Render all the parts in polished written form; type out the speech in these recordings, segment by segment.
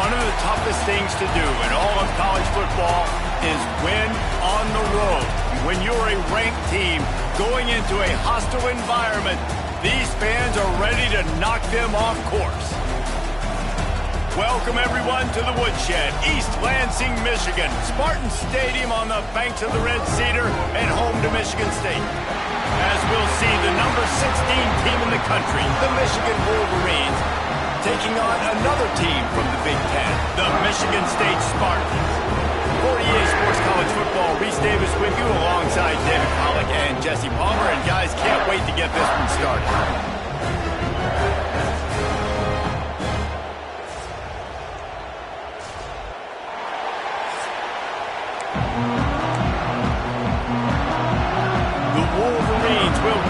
One of the toughest things to do in all of college football is win on the road. When you're a ranked team going into a hostile environment, these fans are ready to knock them off course. Welcome, everyone, to the Woodshed, East Lansing, Michigan. Spartan Stadium on the banks of the Red Cedar and home to Michigan State. As we'll see, the number 16 team in the country, the Michigan Wolverines, taking on another team from the Big Ten, the Michigan State Spartans. 48 Sports College Football, Reese Davis with you alongside David Pollack and Jesse Palmer. And guys, can't wait to get this one started.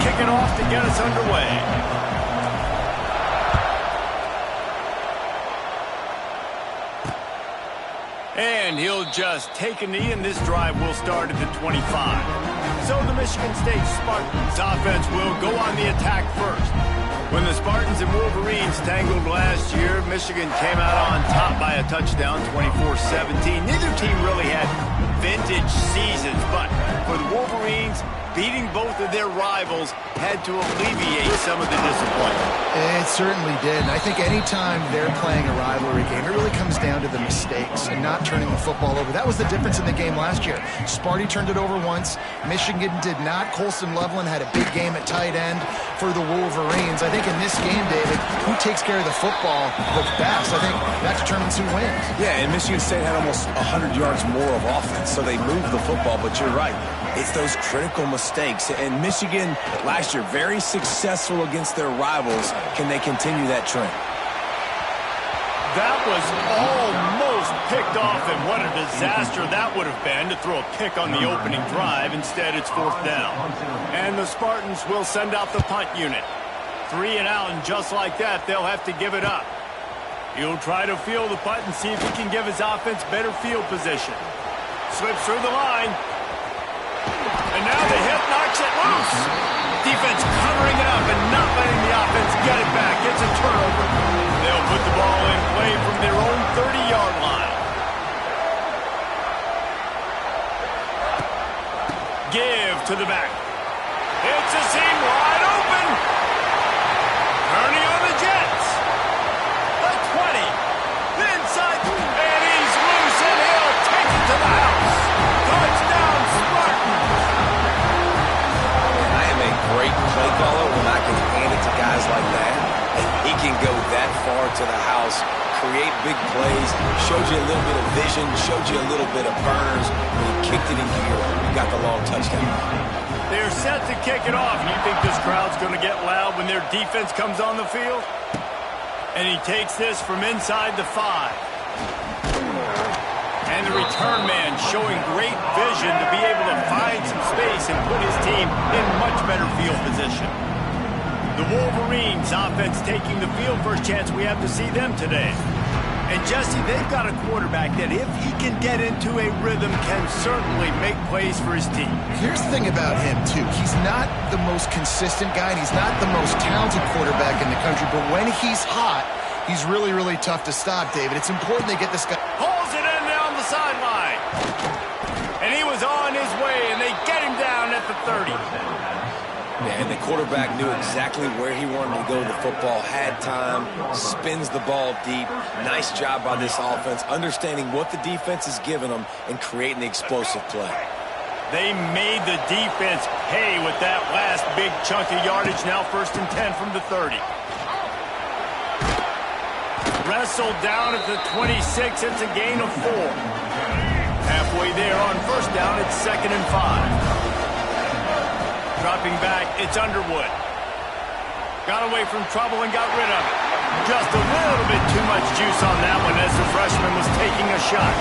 Kick it off to get us underway. And he'll just take a knee, and this drive will start at the 25. So the Michigan State Spartans offense will go on the attack first. When the Spartans and Wolverines tangled last year, Michigan came out on top by a touchdown, 24-17. Neither team really had vintage seasons, but for the Wolverines, beating both of their rivals had to alleviate some of the disappointment. It certainly did. And I think anytime they're playing a rivalry game, it really comes down to the mistakes and not turning the football over. That was the difference in the game last year. Sparty turned it over once. Michigan did not. Colson Loveland had a big game at tight end for the Wolverines. I think in this game, David, who takes care of the football the best? I think that determines who wins. Yeah, and Michigan State had almost 100 yards more of offense, so they moved the football, but you're right. It's those critical mistakes. And Michigan, last year, very successful against their rivals. Can they continue that trend? That was almost picked off, and what a disaster that would have been to throw a pick on the opening drive. Instead, it's fourth down. And the Spartans will send out the punt unit. 3 and out, and just like that, they'll have to give it up. He'll try to field the punt and see if he can give his offense better field position. Slips through the line. And now the hit knocks it loose. Defense covering it up and not letting the offense get it back. It's a turnover. They'll put the ball in play from their own 30-yard line. Give to the back. It's a seam wide open. Turning on the Jets. The 20. Inside. And he's loose and he'll take it to the house. Touchdown, Spartans. I am a great play caller when I can hand it to guys like that. And he can go that far to the house, create big plays, showed you a little bit of vision, showed you a little bit of burners. When he kicked it in gear, he got the long touchdown. They're set to kick it off, and you think this crowd's going to get loud when their defense comes on the field? And he takes this from inside the 5. And the return man showing great vision to be able to find some space and put his team in much better field position. The Wolverines offense taking the field. First chance we have to see them today. And Jesse, they've got a quarterback that if he can get into a rhythm can certainly make plays for his team. Here's the thing about him, too. He's not the most consistent guy, and he's not the most talented quarterback in the country, but when he's hot, he's really, really tough to stop, David. It's important they get this guy. Pulls it in down the sideline. And he was on his way, and they get him down at the 30. Yeah, and the quarterback knew exactly where he wanted to go with the football, had time, spins the ball deep. Nice job by this offense, understanding what the defense is giving them and creating the explosive play. They made the defense pay with that last big chunk of yardage. Now 1st and 10 from the 30. Wrestled down at the 26. It's a gain of 4. Halfway there on 1st down, it's 2nd and 5. Dropping back, it's Underwood. Got away from trouble and got rid of it. Just a little bit too much juice on that one as the freshman was taking a shot.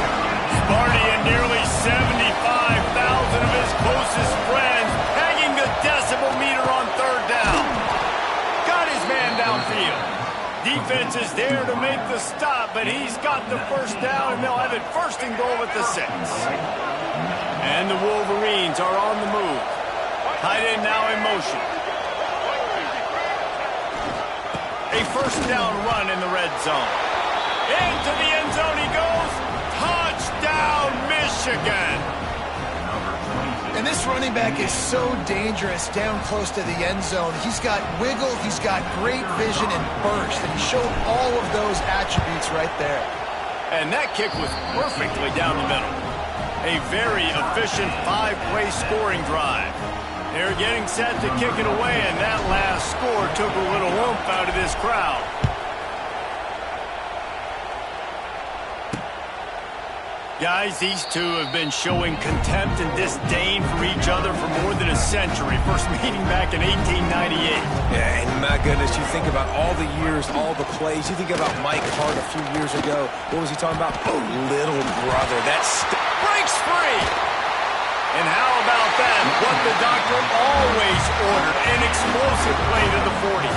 Sparty and nearly 75,000 of his closest friends hanging the decibel meter on 3rd down. Got his man downfield. Defense is there to make the stop, but he's got the 1st down, and they'll have it 1st and goal at the 6. And the Wolverines are on the move. Tight end now in motion. A 1st down run in the red zone. Into the end zone he goes. Touchdown, Michigan. And this running back is so dangerous down close to the end zone. He's got wiggle, he's got great vision and burst, and he showed all of those attributes right there. And that kick was perfectly down the middle. A very efficient 5-play scoring drive. They're getting set to kick it away, and that last score took a little oomph out of this crowd. Guys, these two have been showing contempt and disdain for each other for more than a century. First meeting back in 1898. Yeah, and my goodness, you think about all the years, all the plays. You think about Mike Hart a few years ago. What was he talking about? Oh, little brother. That's breaks free. And how about that? What the doctor always ordered, an explosive play to the 40.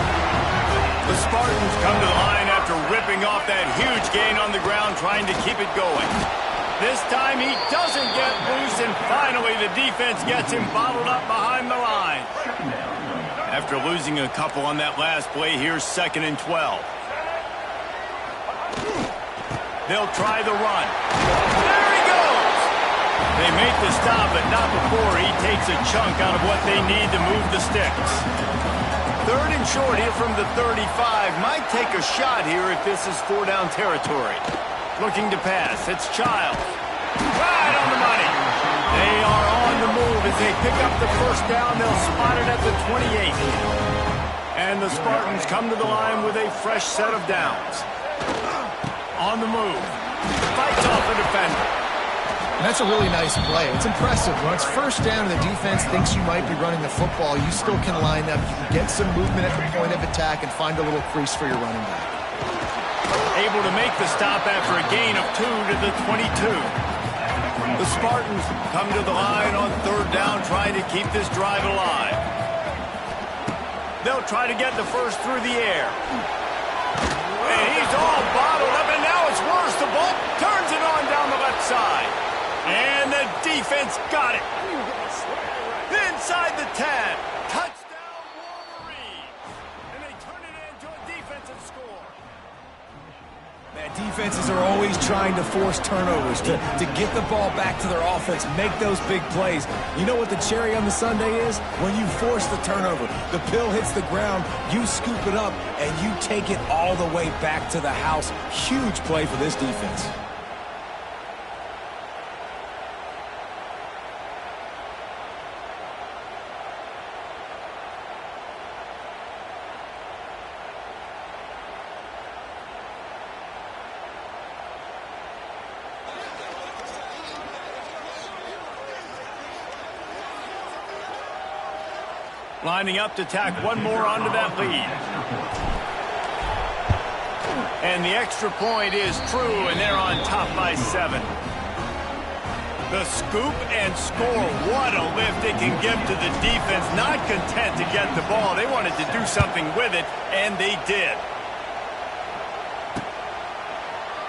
The Spartans come to the line after ripping off that huge gain on the ground, trying to keep it going. This time he doesn't get loose, and finally the defense gets him bottled up behind the line. After losing a couple on that last play, here's 2nd and 12. They'll try the run. There he goes! They make the stop, but not before he takes a chunk out of what they need to move the sticks. 3rd and short here from the 35. Might take a shot here if this is 4-down territory. Looking to pass. It's Childs. Right on the money. They are on the move as they pick up the first down. They'll spot it at the 28. And the Spartans come to the line with a fresh set of downs. On the move. Fights off a defender. And that's a really nice play. It's impressive. When it's first down and the defense thinks you might be running the football, you still can line up. You can get some movement at the point of attack and find a little crease for your running back. Able to make the stop after a gain of 2 to the 22. The Spartans come to the line on 3rd down, trying to keep this drive alive. They'll try to get the first through the air. And he's all bottled up, and now it's worse. The ball turns it on down the left side. And the defense got it. Inside the 10. Touchdown, Wolverines. And they turn it into a defensive score. Man, defenses are always trying to force turnovers, to get the ball back to their offense, make those big plays. You know what the cherry on the sundae is? When you force the turnover, the pill hits the ground, you scoop it up, and you take it all the way back to the house. Huge play for this defense. Lining up to tack one more onto that lead. And the extra point is true, and they're on top by 7. The scoop and score. What a lift it can give to the defense. Not content to get the ball. They wanted to do something with it, and they did.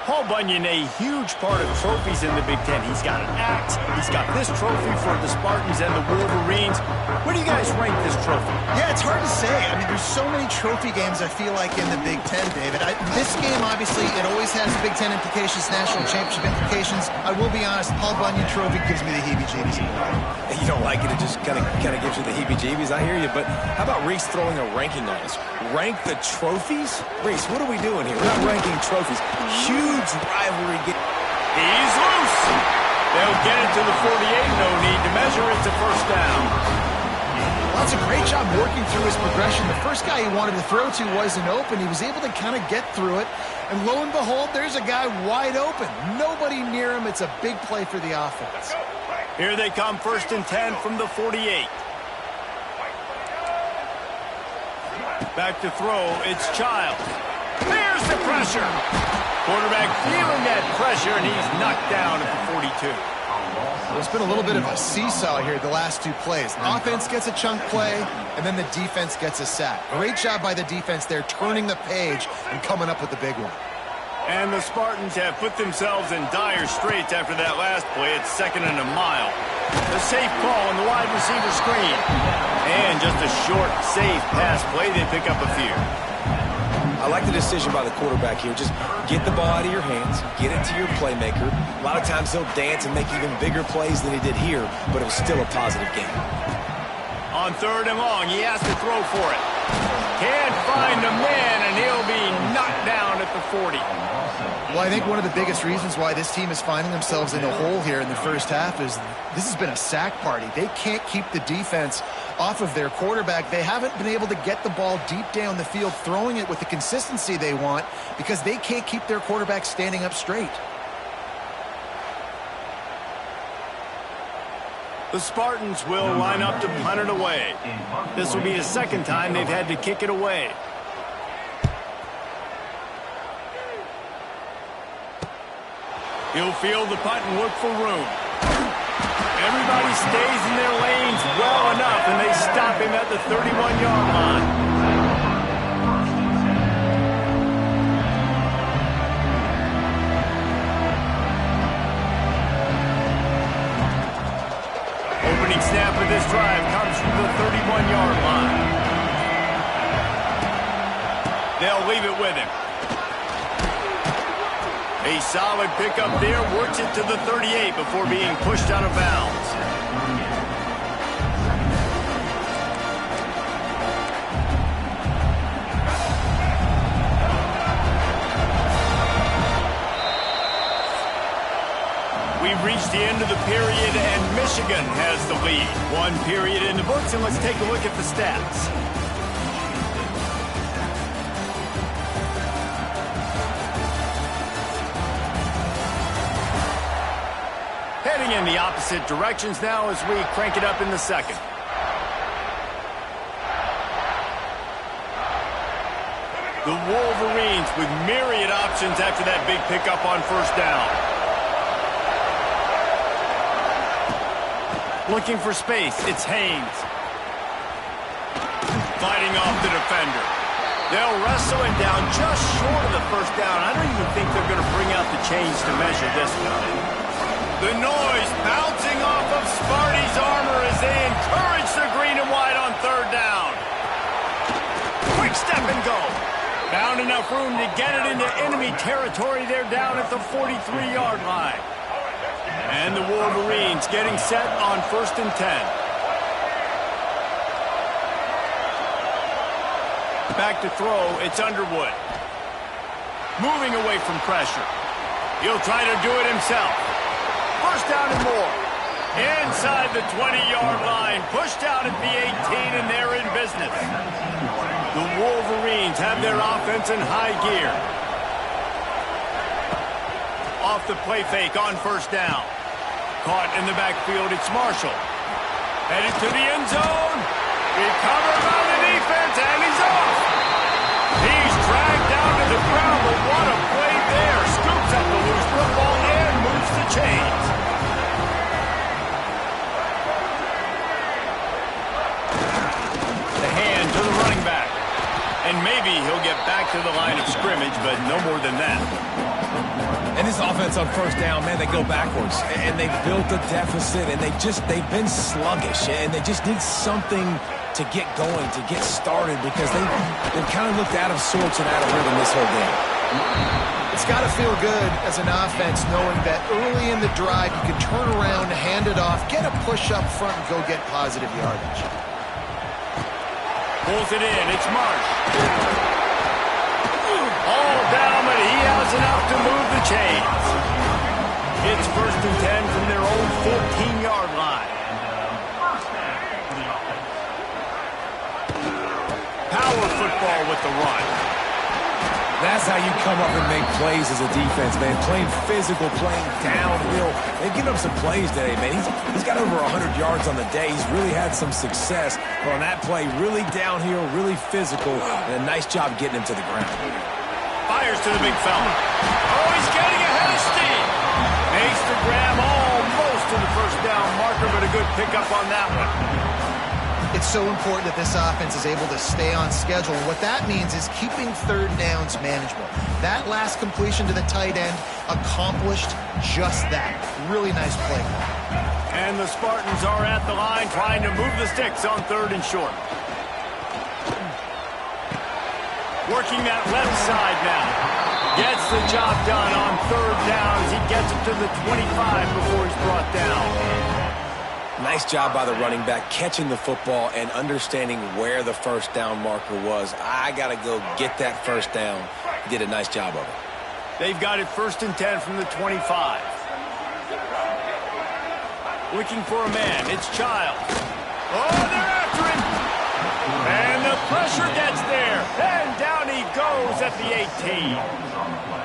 Paul Bunyan, a huge part of trophies in the Big Ten. He's got an axe. He's got this trophy for the Spartans and the Wolverines. Where do you guys rank this trophy? Yeah, it's hard to say. I mean, there's so many trophy games, I feel like, in the Big Ten, David. This game, obviously, it always has Big Ten implications, national championship implications. I will be honest, Paul Bunyan trophy gives me the heebie-jeebies. You don't like it, it just kind of gives you the heebie-jeebies. I hear you, but how about Reese throwing a ranking on us? Rank the trophies? Reese, what are we doing here? We're not ranking trophies. Huge rivalry game. He's loose. They'll get it to the 48. No need to measure. It's a first down. Well, that's a great job working through his progression. The first guy he wanted to throw to wasn't open. He was able to kind of get through it. And lo and behold, there's a guy wide open. Nobody near him. It's a big play for the offense. Here they come, 1st and 10 from the 48. Back to throw. It's Childs. There's the pressure. Quarterback feeling that pressure, and he's knocked down at the 42. There's been a little bit of a seesaw here the last 2 plays. The offense gets a chunk play, and then the defense gets a sack. Great job by the defense there, turning the page and coming up with the big one. And the Spartans have put themselves in dire straits after that last play. It's 2nd and a mile. The safe call on the wide receiver screen. And just a short, safe pass play. They pick up a few. I like the decision by the quarterback here. Just get the ball out of your hands, get it to your playmaker. A lot of times he'll dance and make even bigger plays than he did here, but it was still a positive game. On 3rd and long, he has to throw for it. Can't find a man, and he'll be knocked down at the 40. Well, I think one of the biggest reasons why this team is finding themselves in a hole here in the first half is this has been a sack party. They can't keep the defense off of their quarterback. They haven't been able to get the ball deep down the field, throwing it with the consistency they want because they can't keep their quarterback standing up straight. The Spartans will line up to punt it away. This will be the second time they've had to kick it away. He'll field the punt and look for room. Everybody stays in their lanes well enough, and they stop him at the 31-yard line. Opening snap of this drive comes from the 31-yard line. They'll leave it with him. A solid pickup there, works it to the 38 before being pushed out of bounds. We've reached the end of the period, and Michigan has the lead. 1 period in the books, and let's take a look at the stats. Heading in the opposite directions now as we crank it up in the second. The Wolverines with myriad options after that big pickup on 1st down. Looking for space, it's Haynes. Fighting off the defender. They'll wrestle it down just short of the 1st down. I don't even think they're going to bring out the chains to measure this one. The noise bouncing off of Sparty's armor as they encourage the green and white on 3rd down. Quick step and go. Found enough room to get it into enemy territory. They're down at the 43-yard line. And the Wolverines getting set on 1st and 10. Back to throw, it's Underwood. Moving away from pressure. He'll try to do it himself. 1st down and more. Inside the 20-yard line. Pushed out at the 18, and they're in business. The Wolverines have their offense in high gear. Off the play fake on 1st down. Caught in the backfield, it's Marshall. Headed to the end zone. Recovered by the defense, and he's off. He's dragged down to the ground, but what a play there. Scoops up the loose football and moves the chains. The hand to the running back. And maybe he'll get back to the line of scrimmage, but no more than that. And this offense on 1st down, man, they go backwards. And they've built a deficit, and they've been sluggish. And they just need something to get going, to get started, because they've kind of looked out of sorts and out of rhythm this whole game. It's got to feel good as an offense knowing that early in the drive you can turn around, hand it off, get a push up front, and go get positive yardage. Pulls it in, it's Marsh. All down, but he has enough to move the chains. It's 1st and 10 from their own 14-yard line. Power football with the run. That's how you come up and make plays as a defense, man. Playing physical, playing downhill. They've given up some plays today, man. He's got over 100 yards on the day. He's really had some success. But on that play, really downhill, really physical, and a nice job getting him to the ground. Fires to the big fella. Oh, he's getting ahead of steam. Makes the grab almost to the 1st down marker, but a good pickup on that one. It's so important that this offense is able to stay on schedule. And what that means is keeping 3rd downs manageable. That last completion to the tight end accomplished just that. Really nice play. And the Spartans are at the line trying to move the sticks on 3rd and short. Working that left side now. Gets the job done on third down as he gets it to the 25 before he's brought down. Nice job by the running back, catching the football and understanding where the first down marker was. I got to go get that first down. He did a nice job of it. They've got it 1st and 10 from the 25. Looking for a man. It's Childs. Oh, they're after him. And the pressure gets there. And down he goes at the 18.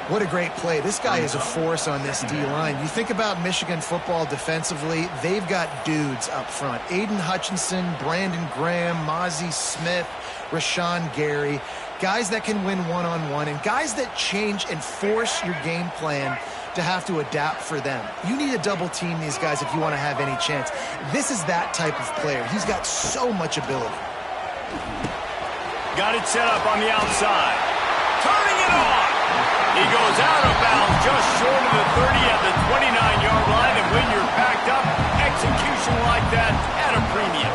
What a great play. This guy is a force on this D-line. You think about Michigan football defensively, they've got dudes up front. Aiden Hutchinson, Brandon Graham, Mozzie Smith, Rashawn Gary. Guys that can win one-on-one and guys that change and force your game plan to have to adapt for them. You need to double team these guys if you want to have any chance. This is that type of player. He's got so much ability. Got it set up on the outside. Turning it on. He goes out of bounds just short of the 30 at the 29-yard line. And when you're backed up, execution like that at a premium.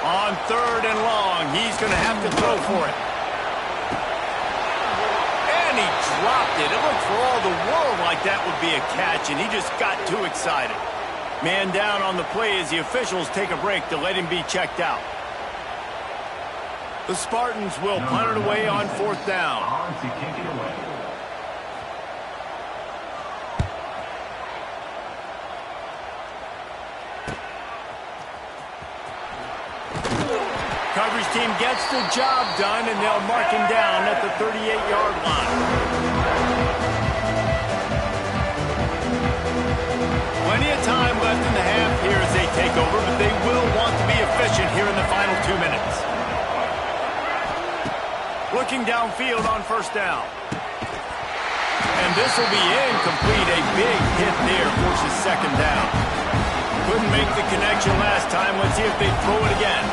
On 3rd and long, he's going to have to throw for it. And he dropped it. It looked for all the world like that would be a catch, and he just got too excited. Man down on the play as the officials take a break to let him be checked out. The Spartans will punt it away on 4th down. Coverage team gets the job done, and they'll mark him down at the 38-yard line. Plenty of time left in the half here as they take over, but they will want to be efficient here in the final 2 minutes. Looking downfield on 1st down. And this will be incomplete. A big hit there forces 2nd down. Couldn't make the connection last time. Let's see if they throw it again.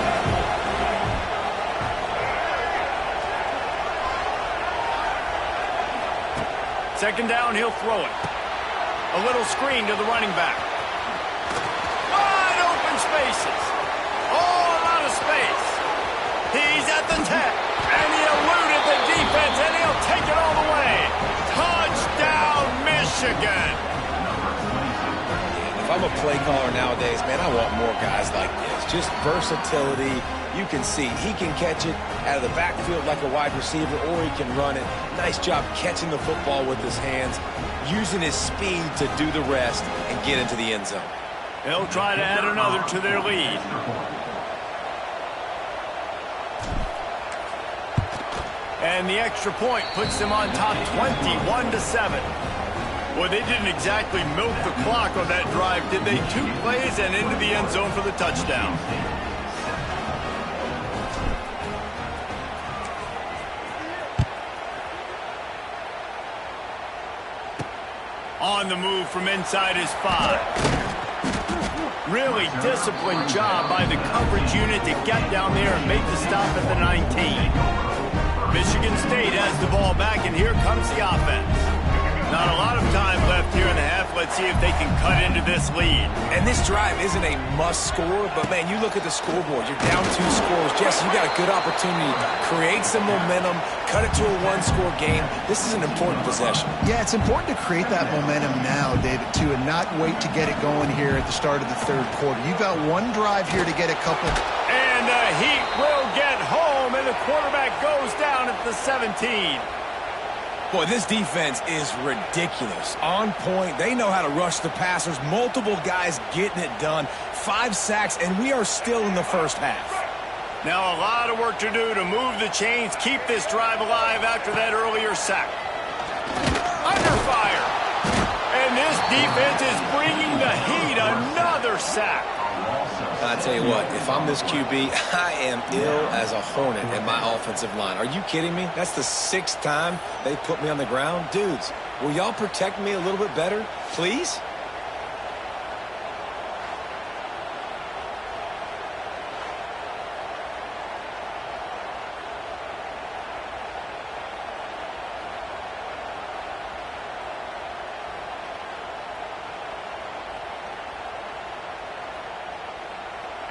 Second down, he'll throw it. A little screen to the running back. Wide open spaces. Oh, a lot of space. He's at the 10. And he eluded the defense, and he'll take it all the way. Touchdown, Michigan. If I'm a play caller nowadays, man, I want more guys like this. Just versatility. You can see he can catch it out of the backfield like a wide receiver, or he can run it. Nice job catching the football with his hands, using his speed to do the rest and get into the end zone. They'll try to add another to their lead. And the extra point puts them on top 21-7. Well, they didn't exactly milk the clock on that drive, did they? 2 plays and into the end zone for the touchdown. On the move from inside his 5. Really disciplined job by the coverage unit to get down there and make the stop at the 19. Michigan State has the ball back, and here comes the offense. Not a lot of time left here in the half. Let's see if they can cut into this lead. And this drive isn't a must score, but, man, you look at the scoreboard. You're down 2 scores. Jesse, you got a good opportunity to create some momentum, cut it to a 1-score game. This is an important possession. Yeah, it's important to create that momentum now, David, too, and not wait to get it going here at the start of the 3rd quarter. You've got 1 drive here to get a couple. And the Heat will get home, and the quarterback goes down at the 17. Boy, this defense is ridiculous. On point. They know how to rush the passers. Multiple guys getting it done. 5 sacks, and we are still in the first half. Now a lot of work to do to move the chains, keep this drive alive after that earlier sack. Under fire. And this defense is bringing the Heat another sack. I tell you what, if I'm this QB, I am ill as a hornet in my offensive line. Are you kidding me? That's the 6th time they put me on the ground. Dudes, will y'all protect me a little bit better, please?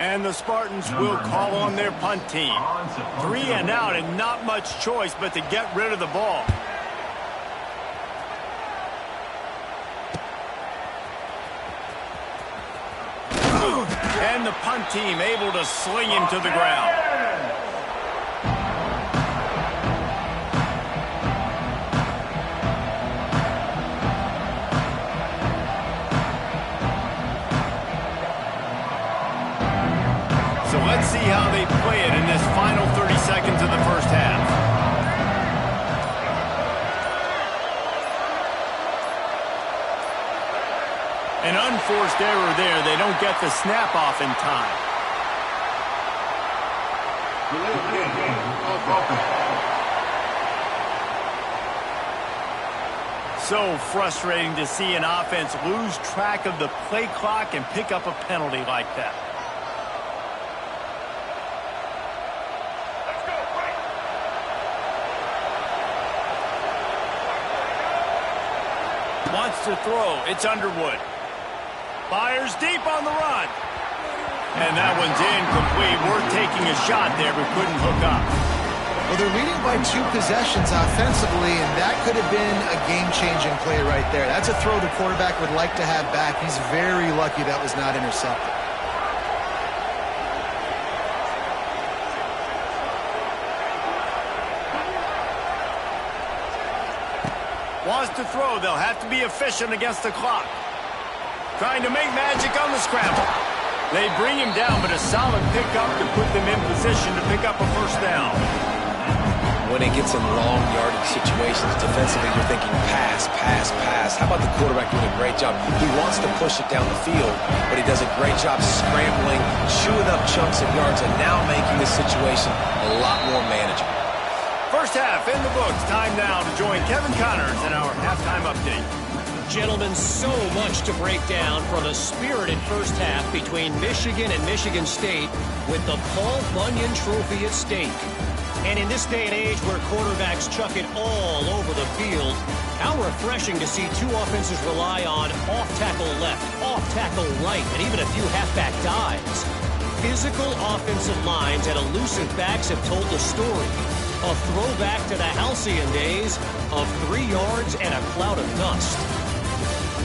And the Spartans will call on their punt team. 3 and out and not much choice but to get rid of the ball. And the punt team able to sling him to the ground. So let's see how they play it in this final 30 seconds of the first half. An unforced error there. They don't get the snap off in time. So frustrating to see an offense lose track of the play clock and pick up a penalty like that. Wants to throw. It's Underwood. Fires deep on the run. And that one's incomplete. Worth taking a shot there, but couldn't hook up. Well, they're leading by 2 possessions offensively, and that could have been a game-changing play right there. That's a throw the quarterback would like to have back. He's very lucky that was not intercepted. Wants to throw. They'll have to be efficient against the clock. Trying to make magic on the scramble. They bring him down, but a solid pickup to put them in position to pick up a first down. When it gets in long yardage situations, defensively, you're thinking pass, pass, pass. How about the quarterback doing a great job? He wants to push it down the field, but he does a great job scrambling, chewing up chunks of yards, and now making the situation a lot more manageable. First half in the books. Time now to join Kevin Connors in our halftime update. Gentlemen, so much to break down from a spirited first half between Michigan and Michigan State with the Paul Bunyan Trophy at stake. And in this day and age where quarterbacks chuck it all over the field, how refreshing to see 2 offenses rely on off-tackle left, off-tackle right, and even a few halfback dives. Physical offensive lines and elusive backs have told the story. A throwback to the halcyon days of 3 yards and a cloud of dust.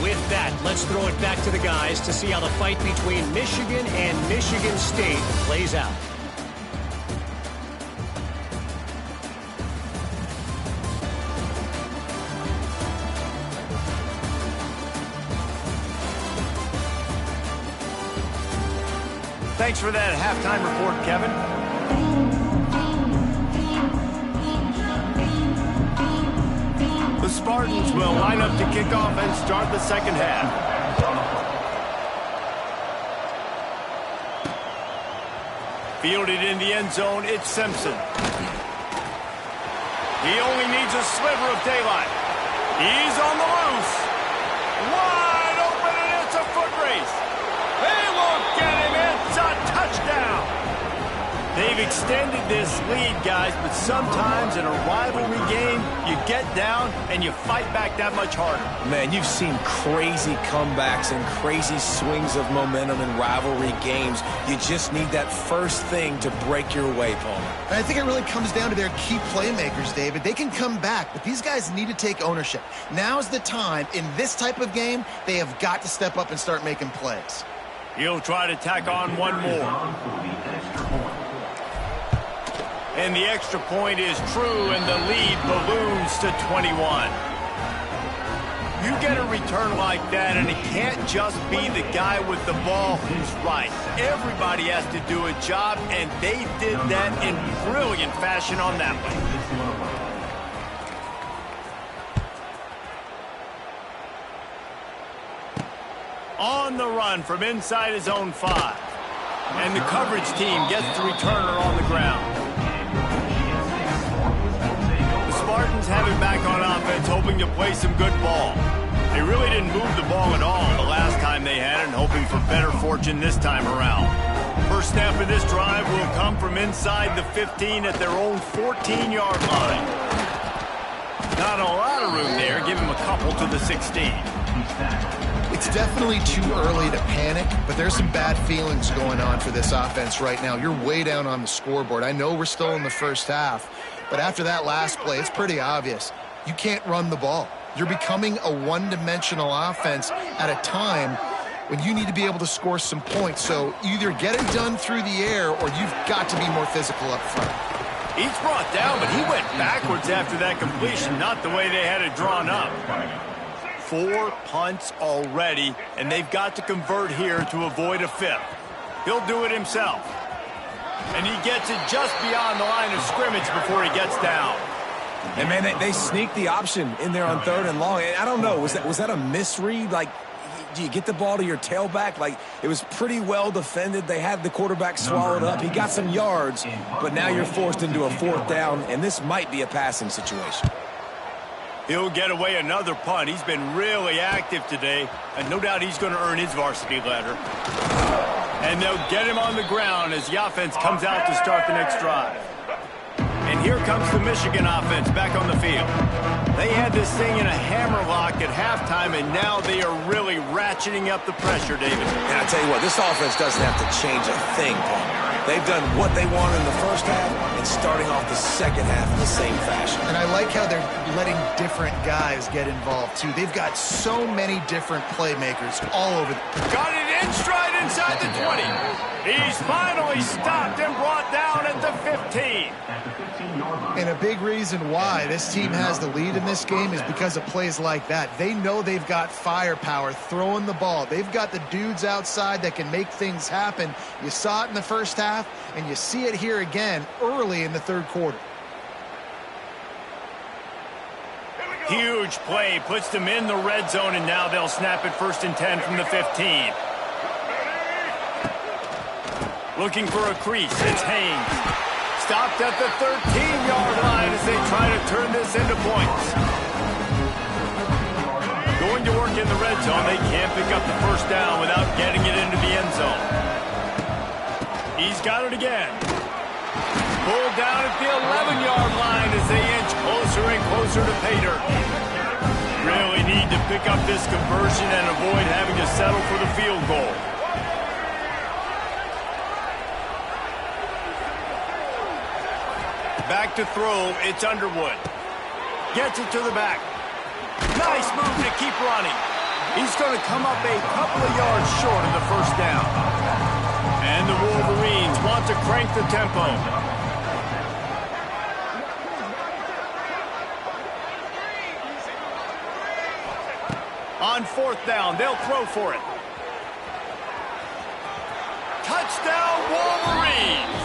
With that, let's throw it back to the guys to see how the fight between Michigan and Michigan State plays out. Thanks for that halftime report, Kevin. The Spartans will line up to kick off and start the second half. Fielded in the end zone, it's Simpson. He only needs a sliver of daylight. He's on the loose. Wide open, and it's a foot race. They won't get him. It's a touchdown. They've extended this lead, guys, but sometimes in a rivalry game, you get down and you fight back that much harder. Man, you've seen crazy comebacks and crazy swings of momentum in rivalry games. You just need that first thing to break your way, Palmer. And I think it really comes down to their key playmakers, David. They can come back, but these guys need to take ownership. Now's the time. In this type of game, they have got to step up and start making plays. He'll try to tack on one more. And the extra point is true, and the lead balloons to 21. You get a return like that, and it can't just be the guy with the ball who's right. Everybody has to do a job, and they did that in brilliant fashion on that one. On the run from inside his own 5. And the coverage team gets the returner on the ground. The Spartans have it back on offense, hoping to play some good ball. They really didn't move the ball at all the last time they had it, and hoping for better fortune this time around. First snap of this drive will come from inside the 15 at their own 14-yard line. Not a lot of room there. Give him a couple to the 16. The It's definitely too early to panic, but there's some bad feelings going on for this offense right now. You're way down on the scoreboard. I know we're still in the first half, but after that last play, it's pretty obvious. You can't run the ball. You're becoming a one-dimensional offense at a time when you need to be able to score some points. So either get it done through the air or you've got to be more physical up front. He's brought down, but he went backwards after that completion, not the way they had it drawn up. 4 punts already, and they've got to convert here to avoid a 5th. He'll do it himself. And he gets it just beyond the line of scrimmage before he gets down. And, man, they sneaked the option in there on 3rd and long. And I don't know, was that a misread? Like, do you get the ball to your tailback? Like, it was pretty well defended. They had the quarterback swallowed up. He got some yards, but now you're forced into a 4th down, and this might be a passing situation. He'll get away another punt. He's been really active today, and no doubt he's going to earn his varsity letter. And they'll get him on the ground as the offense comes out to start the next drive. And here comes the Michigan offense back on the field. They had this thing in a hammerlock at halftime, and now they are really ratcheting up the pressure, David. And I tell you what, this offense doesn't have to change a thing, Paul. They've done what they wanted in the first half and starting off the second half in the same fashion. And I like how they're letting different guys get involved, too. They've got so many different playmakers all over. Got it in stride inside the 20. He's finally stopped and brought down at the 15. And a big reason why this team has the lead in this game is because of plays like that. They know they've got firepower throwing the ball. They've got the dudes outside that can make things happen. You saw it in the first half, and you see it here again early in the 3rd quarter. Huge play, puts them in the red zone, and now they'll snap it 1st and 10 from the 15. Looking for a crease, it's Haynes. Stopped at the 13-yard line as they try to turn this into points. Going to work in the red zone, they can't pick up the 1st down without getting it into the end zone. He's got it again. Pulled down at the 11-yard line as they inch closer and closer to pay dirt. Really need to pick up this conversion and avoid having to settle for the field goal. Back to throw, it's Underwood. Gets it to the back. Nice move to keep running. He's going to come up a couple of yards short of the 1st down. And the Wolverines want to crank the tempo. On 4th down, they'll throw for it. Touchdown, Wolverines!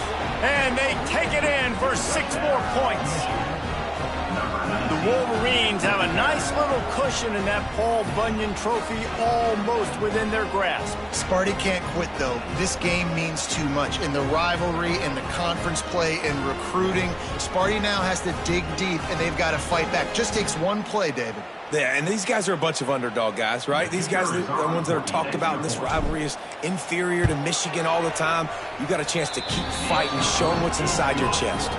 And they take it in for 6 more points. The Wolverines have a nice little cushion in that Paul Bunyan trophy almost within their grasp. Sparty can't quit, though. This game means too much. In the rivalry, in the conference play, in recruiting, Sparty now has to dig deep, and they've got to fight back. Just takes one play, David. Yeah, and these guys are a bunch of underdog guys, right? These guys are the ones that are talked about in this rivalry as inferior to Michigan all the time. You got a chance to keep fighting, showing what's inside your chest.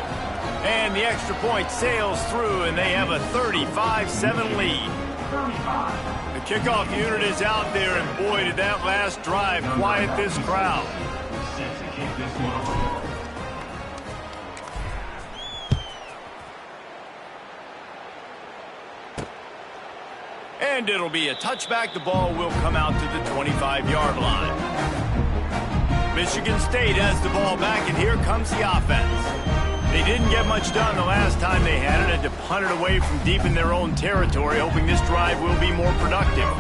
And the extra point sails through, and they have a 35-7 lead. The kickoff unit is out there, and boy, did that last drive quiet this crowd. And it'll be a touchback. The ball will come out to the 25-yard line. Michigan State has the ball back, and here comes the offense. They didn't get much done the last time they had it, had to punt it away from deep in their own territory, hoping this drive will be more productive.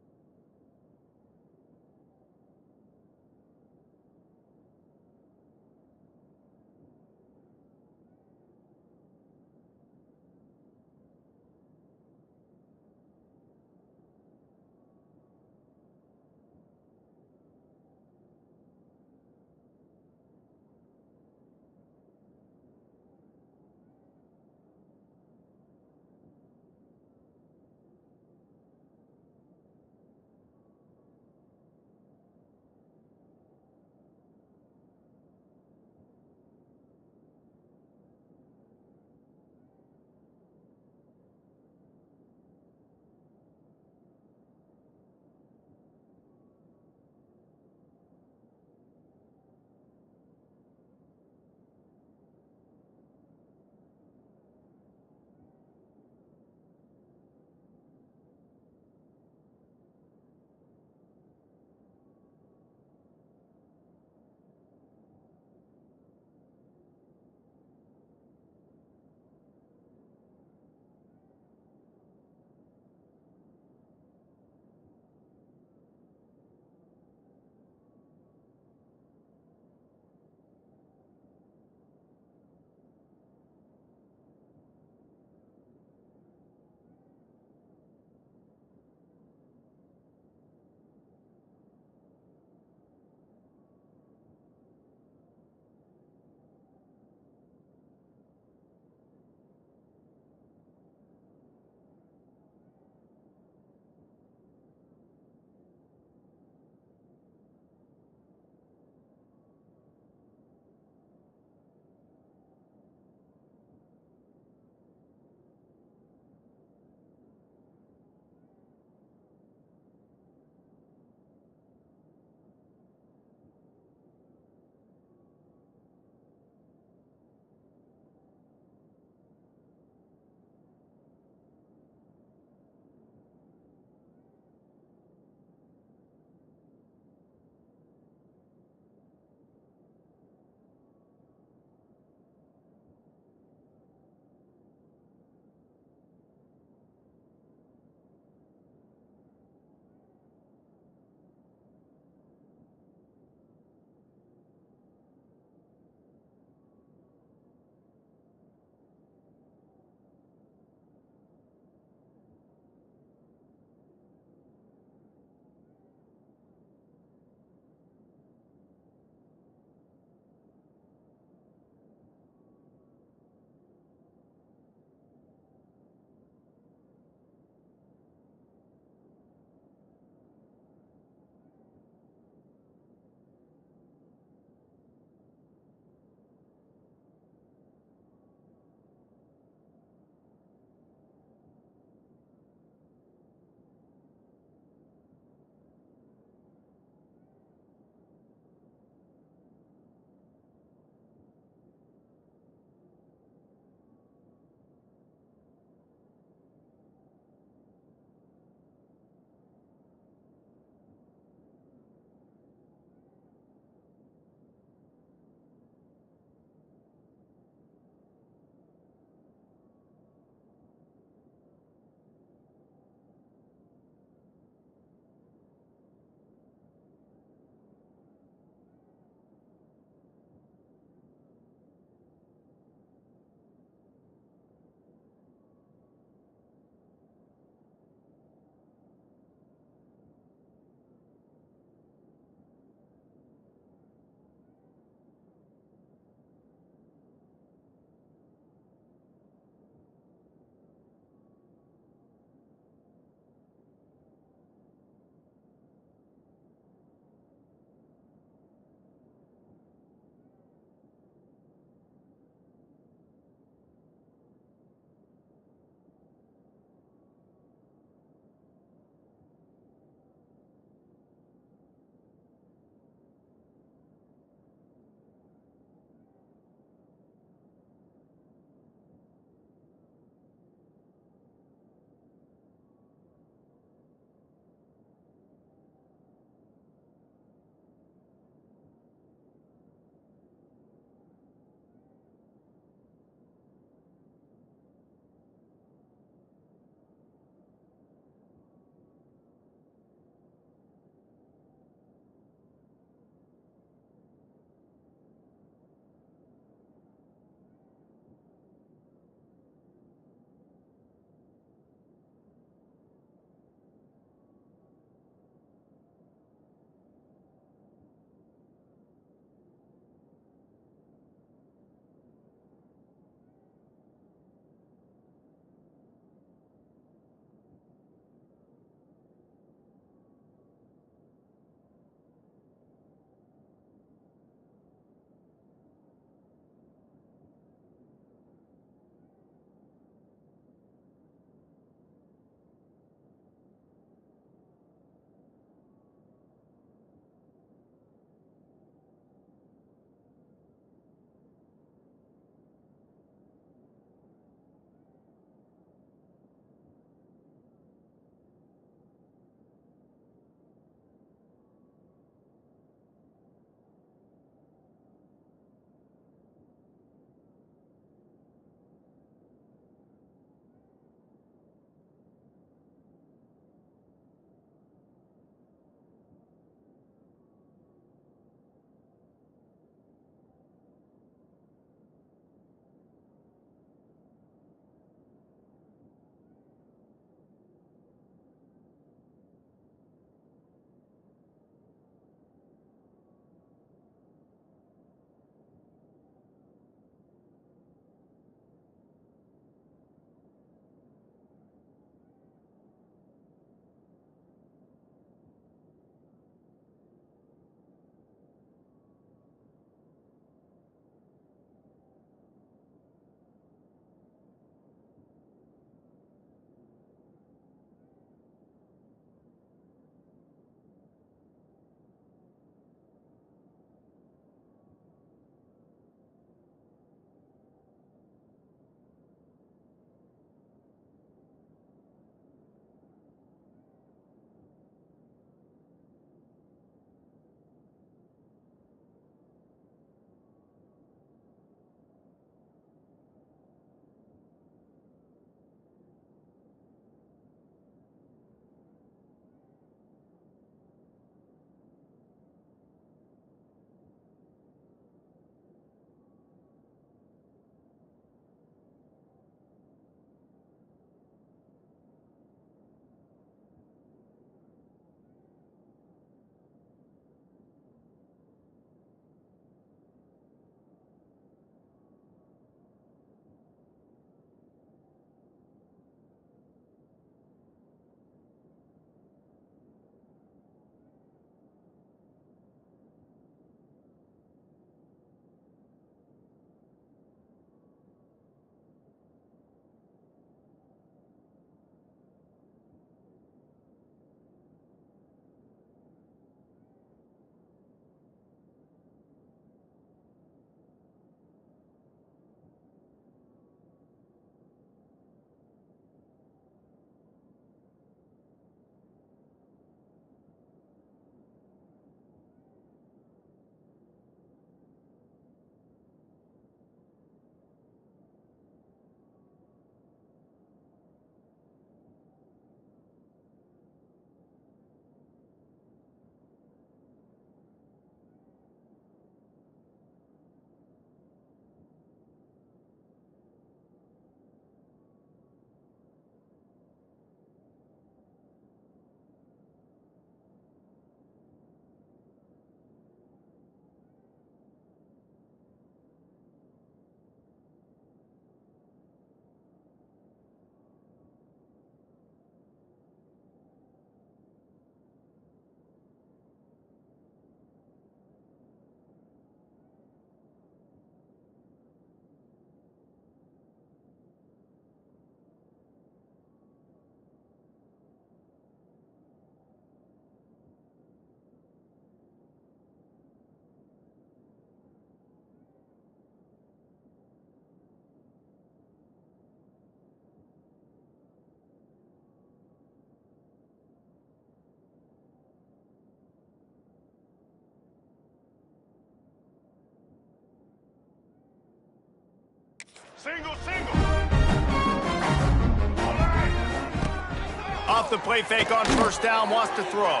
Off the play fake on first down, wants to throw.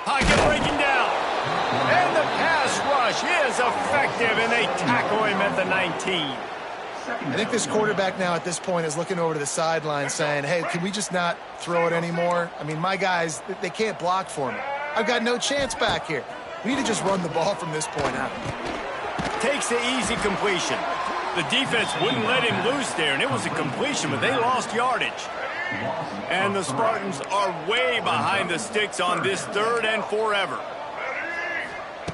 Pocket breaking down. And the pass rush is effective, and they tackle him at the 19. I think this quarterback now at this point is looking over to the sideline saying, hey, can we just not throw it anymore? I mean, my guys, they can't block for me. I've got no chance back here. We need to just run the ball from this point out. Takes the easy completion. The defense wouldn't let him loose there, and it was a completion, but they lost yardage. And the Spartans are way behind the sticks on this 3rd and forever.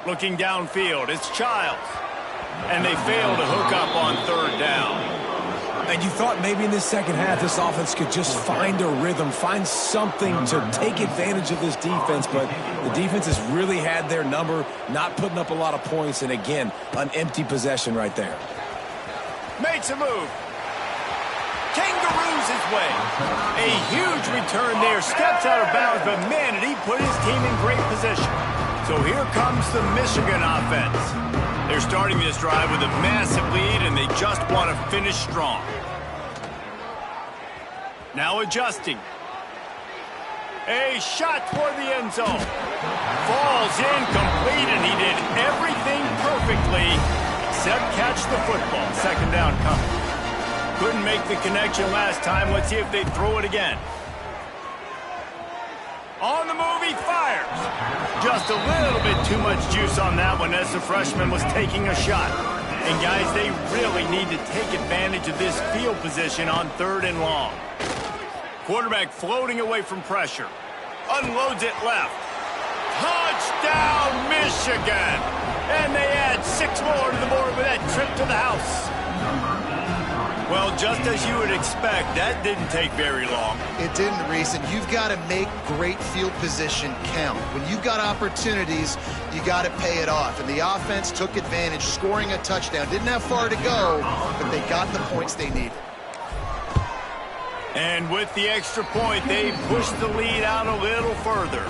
Looking downfield, it's Childs. And they fail to hook up on 3rd down. And you thought maybe in this second half this offense could just find a rhythm, find something to take advantage of this defense, but the defense has really had their number, not putting up a lot of points, and again, an empty possession right there. Makes a move. Kangaroos his way. A huge return there, steps out of bounds, but man, did he put his team in great position. So here comes the Michigan offense. They're starting this drive with a massive lead, and they just want to finish strong. Now adjusting. A shot toward the end zone. Falls incomplete, and he did everything perfectly except catch the football. 2nd down coming. Couldn't make the connection last time. Let's see if they throw it again. On the move, he fires. Just a little bit too much juice on that one as the freshman was taking a shot. And guys, they really need to take advantage of this field position on 3rd and long. Quarterback floating away from pressure. Unloads it left. Touchdown, Michigan! And they add 6 more to the board with that trip to the house. Well, just as you would expect, that didn't take very long. It didn't, Reese, and you've got to make great field position count. When you've got opportunities, you got to pay it off. And the offense took advantage, scoring a touchdown. Didn't have far to go, but they got the points they needed. And with the extra point, they pushed the lead out a little further.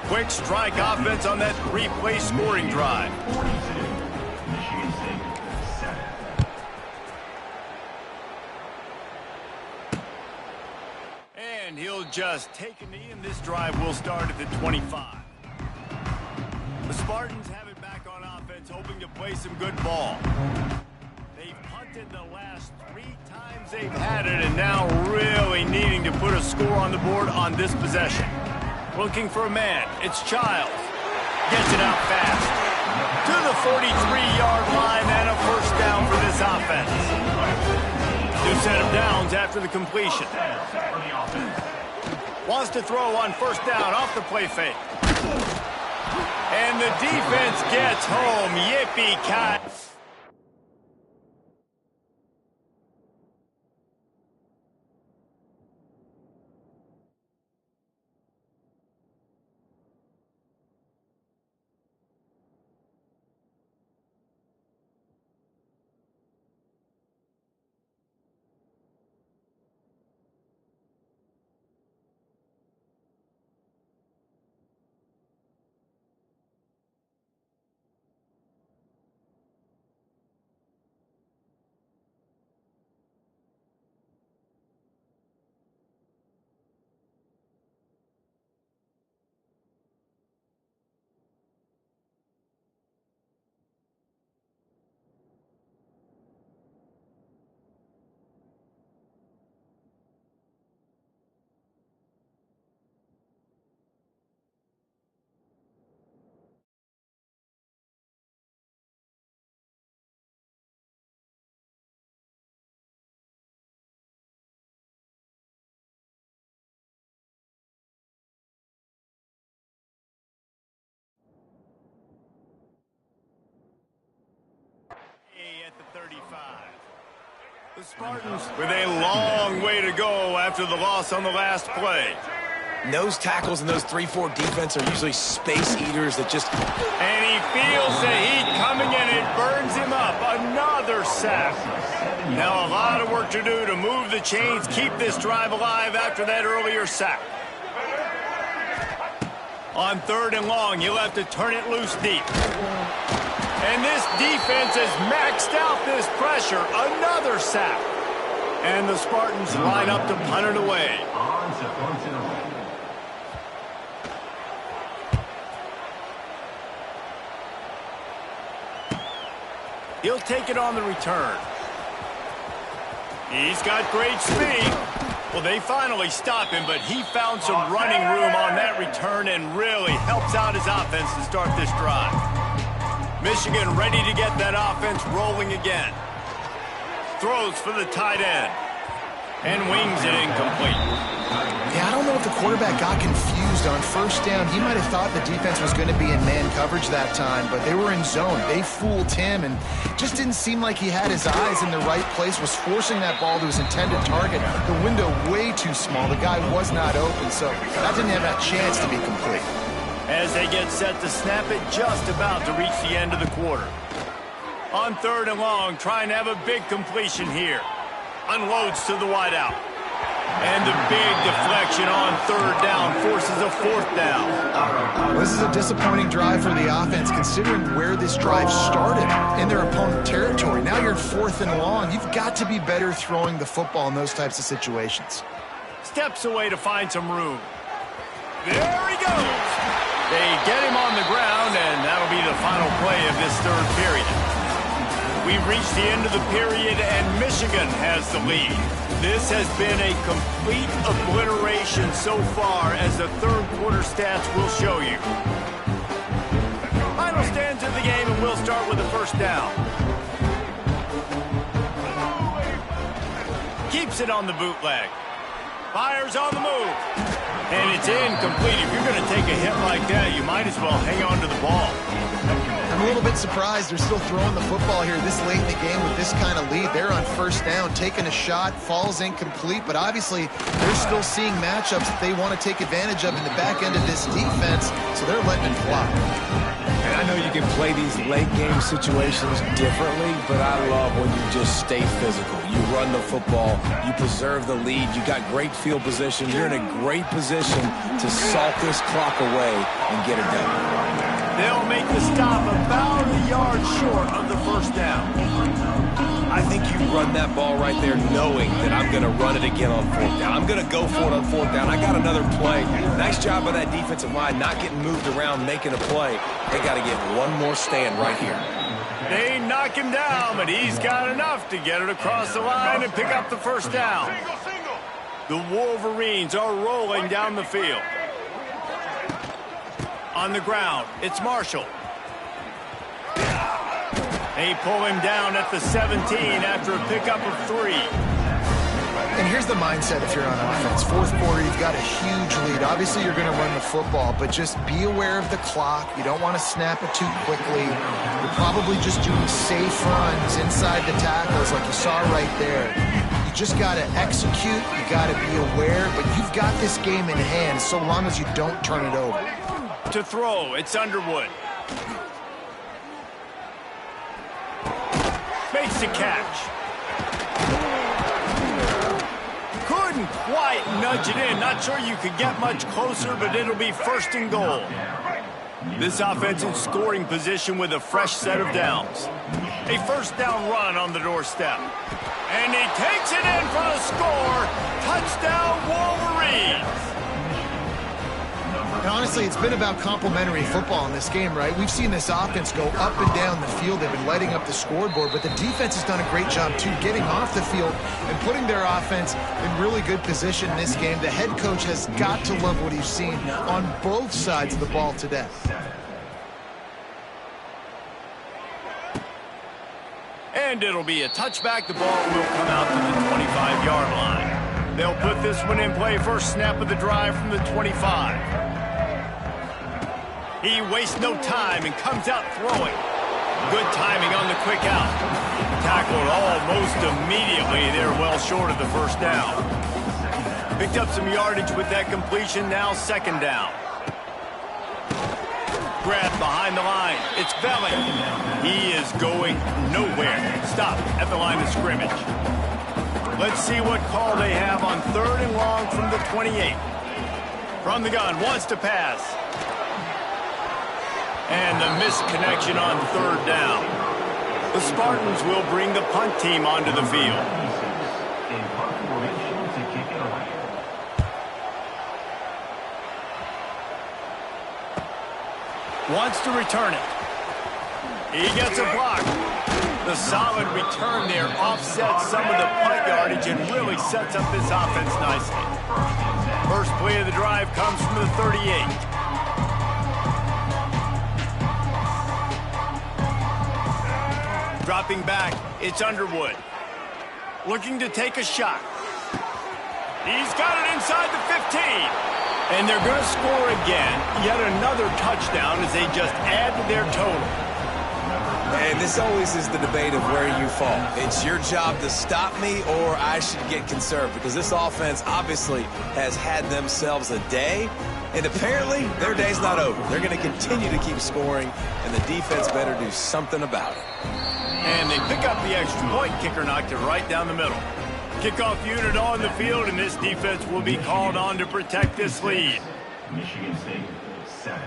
Quick strike offense on that 3-play scoring drive. And he'll just take a knee, and this drive will start at the 25. The Spartans have it back on offense, hoping to play some good ball. They've punted the last 3 times they've had it, and now really needing to put a score on the board on this possession. Looking for a man. It's Childs. Gets it out fast. To the 43-yard line, and a 1st down for this offense. 2 set of downs after the completion. Wants to throw on 1st down off the play fake. And the defense gets home. Yippee-ki. At the 35. The Spartans with a long way to go after the loss on the last play. Nose tackles in those 3-4 defense are usually space eaters that just... And he feels the heat coming and it burns him up. Another sack. Now a lot of work to do to move the chains, keep this drive alive after that earlier sack. On 3rd and long, he'll have to turn it loose deep. And this defense has maxed out this pressure. Another sack. And the Spartans line up to punt it away. He'll take it on the return. He's got great speed. Well, they finally stop him, but he found some running room on that return and really helps out his offense to start this drive. Michigan ready to get that offense rolling again. Throws for the tight end. And wings it incomplete. Yeah, I don't know if the quarterback got confused on first down. He might have thought the defense was going to be in man coverage that time, but they were in zone. They fooled him and just didn't seem like he had his eyes in the right place, was forcing that ball to his intended target. The window way too small. The guy was not open, so that didn't have that chance to be complete. As they get set to snap it, just about to reach the end of the quarter. On 3rd and long, trying to have a big completion here. Unloads to the wideout. And the big deflection on 3rd down forces a 4th down. This is a disappointing drive for the offense, considering where this drive started in their opponent territory. Now you're 4th and long. You've got to be better throwing the football in those types of situations. Steps away to find some room. There he goes. They get him on the ground, and that'll be the final play of this 3rd period. We've reached the end of the period, and Michigan has the lead. This has been a complete obliteration so far, as the 3rd quarter stats will show you. Final stands of the game, and we'll start with the 1st down. Keeps it on the bootleg. Fires on the move. And it's incomplete. If you're going to take a hit like that, you might as well hang on to the ball. I'm a little bit surprised they're still throwing the football here this late in the game with this kind of lead. They're on 1st down, taking a shot, falls incomplete, but obviously they're still seeing matchups that they want to take advantage of in the back end of this defense, so they're letting it fly. And I know you can play these late game situations differently, but I love when you just stay physical. You run the football, you preserve the lead, you got great field position, you're in a great position to salt this clock away and get it done. They'll make the stop about a yard short of the 1st down. I think you run that ball right there knowing that I'm going to run it again on 4th down. I'm going to go for it on 4th down. I got another play. Nice job by that defensive line, not getting moved around, making a play. They got to get one more stand right here. They knock him down, but he's got enough to get it across the line and pick up the 1st down. The Wolverines are rolling down the field. On the ground, it's Marshall. They pull him down at the 17 after a pickup of 3. And here's the mindset if you're on offense. 4th quarter, you've got a huge lead. Obviously, you're going to run the football, but just be aware of the clock. You don't want to snap it too quickly. You're probably just doing safe runs inside the tackles like you saw right there. You just got to execute. You got to be aware, but you've got this game in hand so long as you don't turn it over. To throw, it's Underwood. Makes the catch. Couldn't quite nudge it in. Not sure you could get much closer, but it'll be 1st and goal. This offense in scoring position with a fresh set of downs. A 1st down run on the doorstep. And he takes it in for the score. Touchdown, Wolverines. And honestly, it's been about complementary football in this game, right? We've seen this offense go up and down the field. They've been lighting up the scoreboard, but the defense has done a great job, too, getting off the field and putting their offense in really good position in this game. The head coach has got to love what he's seen on both sides of the ball today. And it'll be a touchback. The ball will come out to the 25-yard line. They'll put this one in play. First snap of the drive from the 25. He wastes no time and comes out throwing. Good timing on the quick out. Tackled almost immediately. They're well short of the 1st down. Picked up some yardage with that completion. Now 2nd down. Grab behind the line. It's Belling. He is going nowhere. Stop at the line of scrimmage. Let's see what call they have on 3rd and long from the 28. From the gun, wants to pass. And the missed connection on third down. The Spartans will bring the punt team onto the field. Wants to return it. He gets a block. The solid return there offsets some of the punt yardage and really sets up this offense nicely. First play of the drive comes from the 38. Dropping back, it's Underwood. Looking to take a shot. He's got it inside the 15. And they're going to score again. Yet another touchdown as they just add to their total. And this always is the debate of where you fall. It's your job to stop me, or I should get conserved, because this offense obviously has had themselves a day, and apparently their day's not over. They're going to continue to keep scoring, and the defense better do something about it. And they pick up the extra point. Kicker knocked it right down the middle. Kickoff unit on the field, and this defense will be called on to protect this lead. Michigan State, 7.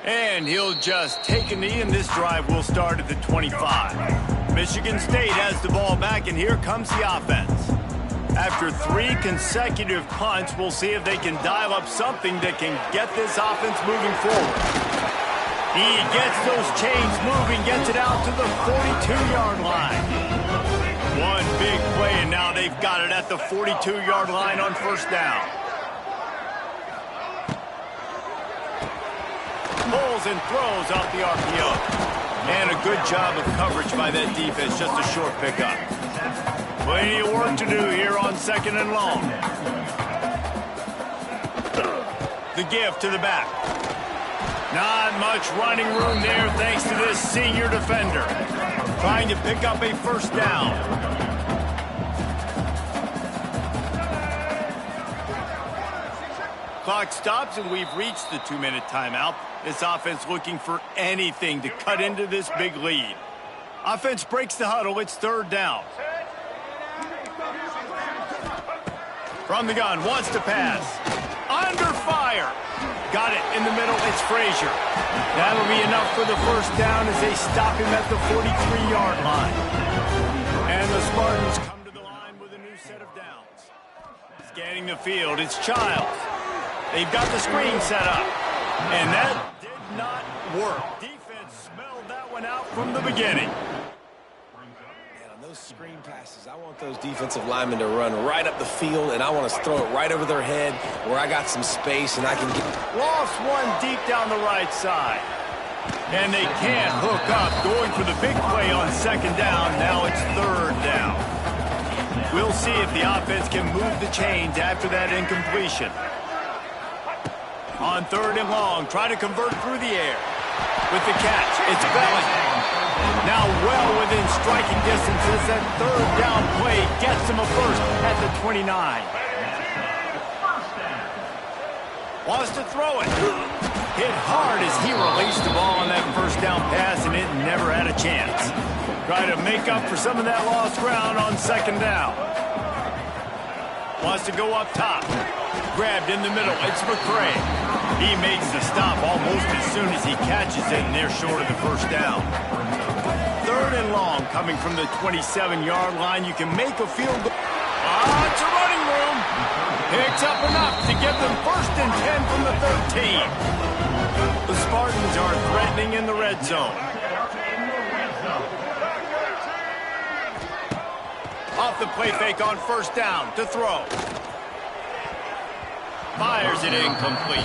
And he'll just take a knee, and this drive will start at the 25. Michigan State has the ball back, and here comes the offense. After 3 consecutive punts, we'll see if they can dial up something that can get this offense moving forward. He gets those chains moving, gets it out to the 42-yard line. One big play, and now they've got it at the 42-yard line on first down. Pulls and throws off the RPO. And a good job of coverage by that defense, just a short pickup. Plenty of work to do here on second and long. The give to the back. Not much running room there thanks to this senior defender. Trying to pick up a first down. Clock stops, and we've reached the 2-minute timeout. This offense looking for anything to cut into this big lead. Offense breaks the huddle. It's third down. From the gun, wants to pass. Under fire. Got it in the middle. It's Frazier. That'll be enough for the first down as they stop him at the 43-yard line. And the Spartans come to the line with a new set of downs. Scanning the field, it's Childs. They've got the screen set up. And that did not work. Defense smelled that one out from the beginning. And on those screen passes, I want those defensive linemen to run right up the field, and I want to throw it right over their head where I got some space and I can get... Lost one deep down the right side. And they can't hook up. Going for the big play on second down. Now it's third down. We'll see if the offense can move the chains after that incompletion. On third and long, try to convert through the air. With the catch, it's Belling. Now well within striking distance as that third down play gets him a first at the 29. Wants to throw it. Hit hard as he released the ball on that first down pass, and it never had a chance. Try to make up for some of that lost ground on second down. Wants to go up top. Grabbed in the middle. It's McCray. He makes the stop almost as soon as he catches it, and they're short of the first down. Third and long coming from the 27-yard line. You can make a field goal. It's a running room. Picks up enough to get them first and 10 from the 13. The Spartans are threatening in the red zone. Off the play fake on first down to throw. Fires it incomplete.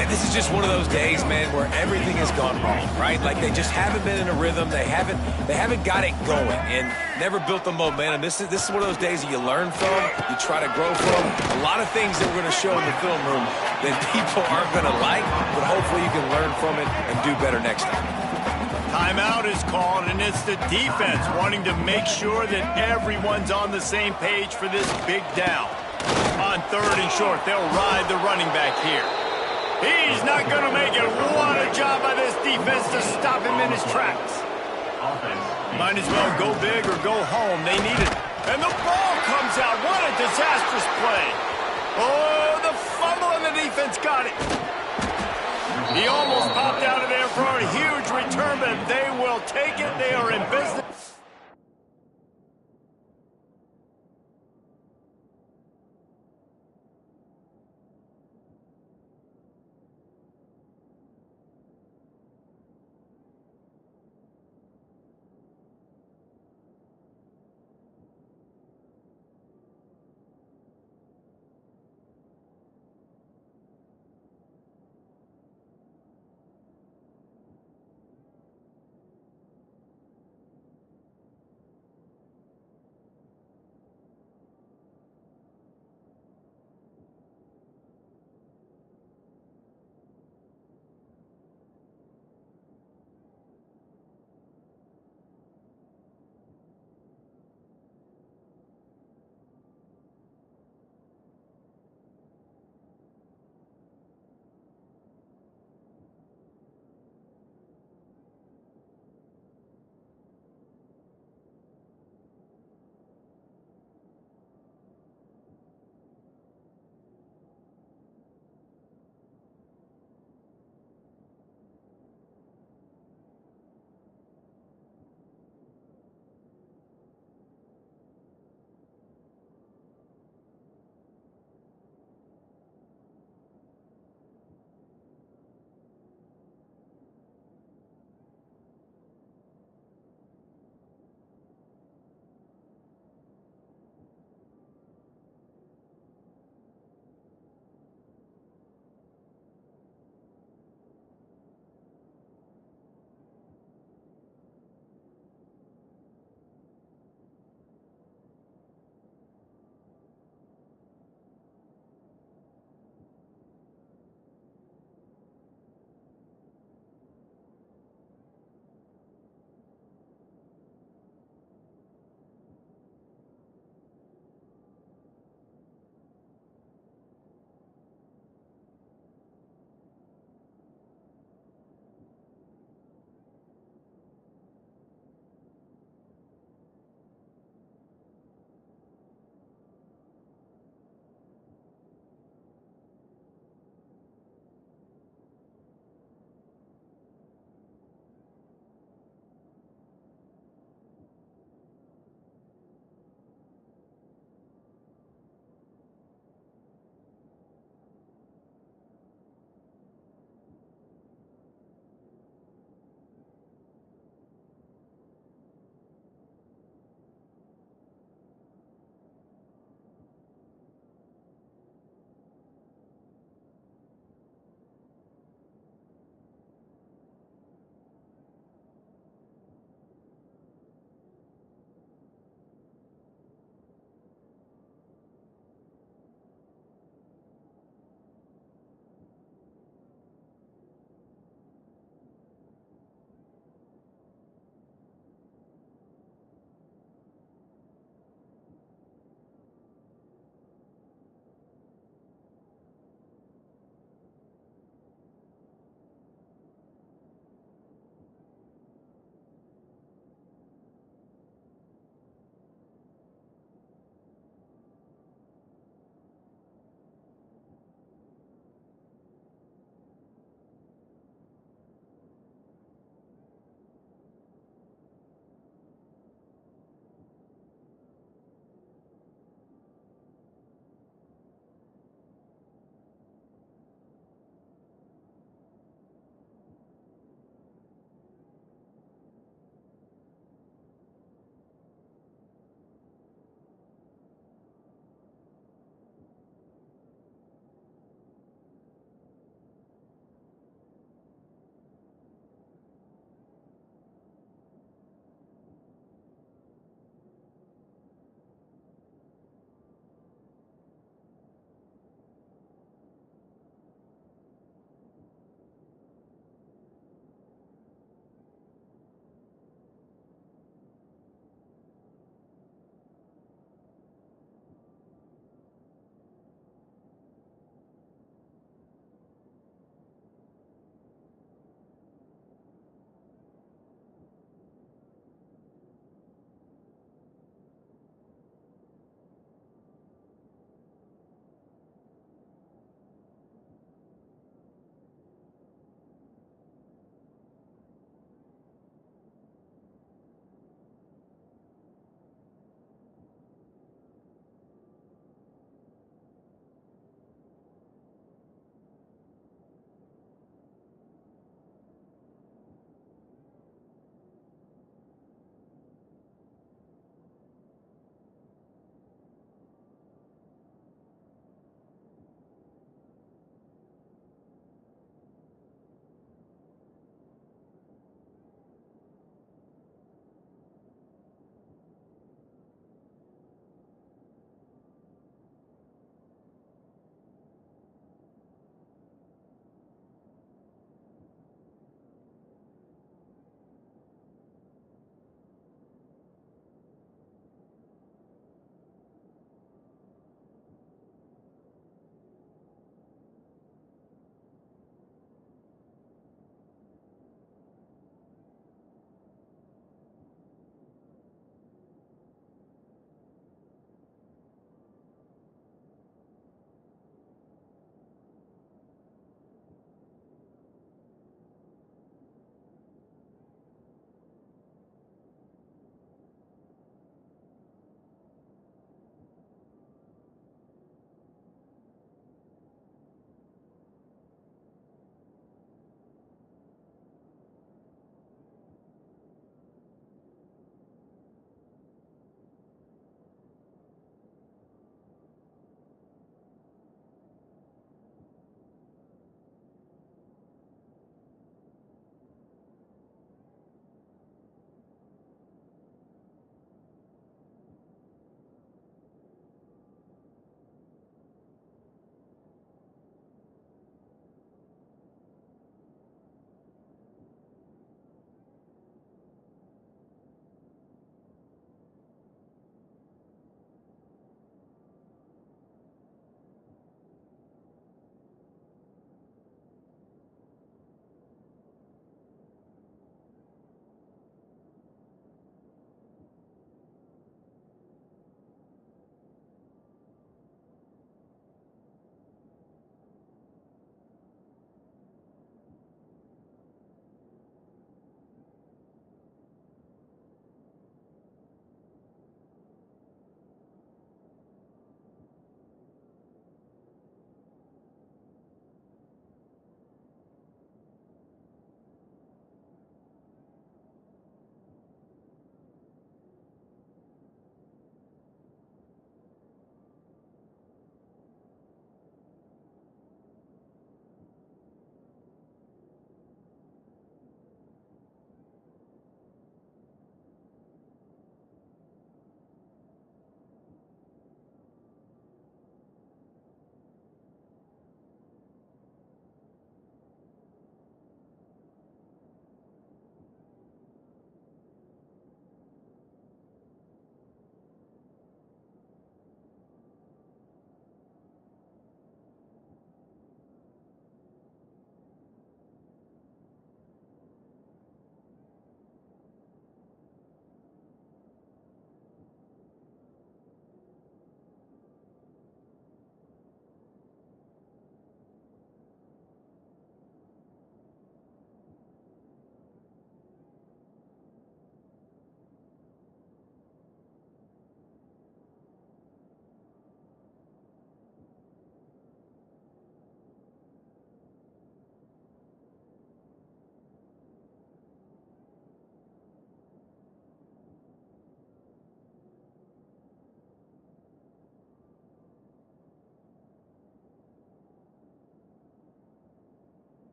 And this is just one of those days, man, where everything has gone wrong, right? Like they just haven't been in a rhythm. They haven't got it going and never built the momentum. This is one of those days that you learn from, you try to grow from. A lot of things that we're going to show in the film room that people aren't going to like, but hopefully you can learn from it and do better next time. Timeout is called, and it's the defense wanting to make sure that everyone's on the same page for this big down. On third and short, they'll ride the running back here. He's not going to make it. What a job by this defense to stop him in his tracks. Might as well go big or go home. They need it. And the ball comes out. What a disastrous play. Oh, the fumble, and the defense got it. He almost popped out of there for a huge return, but they will take it. They are in business.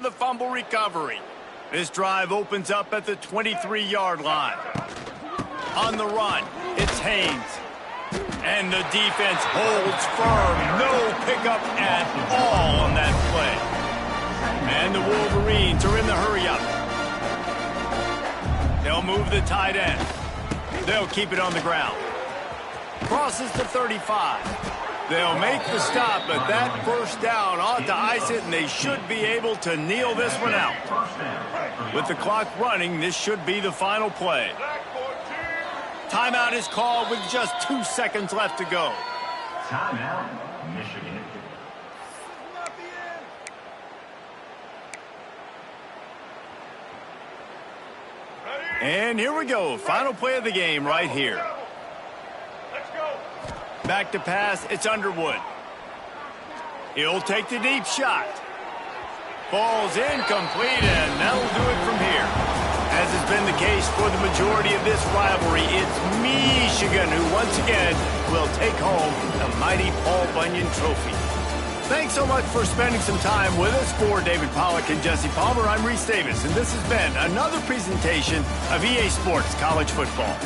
the fumble recovery. This drive opens up at the 23-yard line. On the run, it's Haynes. And the defense holds firm. No pickup at all on that play. And the Wolverines are in the hurry-up. They'll move the tight end. They'll keep it on the ground. Crosses to 35. They'll make the stop, but that first down ought to ice it, and they should be able to kneel this one out. With the clock running, this should be the final play. Timeout is called with just 2 seconds left to go. Timeout, Michigan. And here we go. Final play of the game right here. Back to pass, it's Underwood. He'll take the deep shot. Falls incomplete, and that'll do it from here. As has been the case for the majority of this rivalry, it's Michigan who once again will take home the mighty Paul Bunyan Trophy. Thanks so much for spending some time with us. For David Pollack and Jesse Palmer, I'm Reese Davis, and this has been another presentation of EA Sports College Football.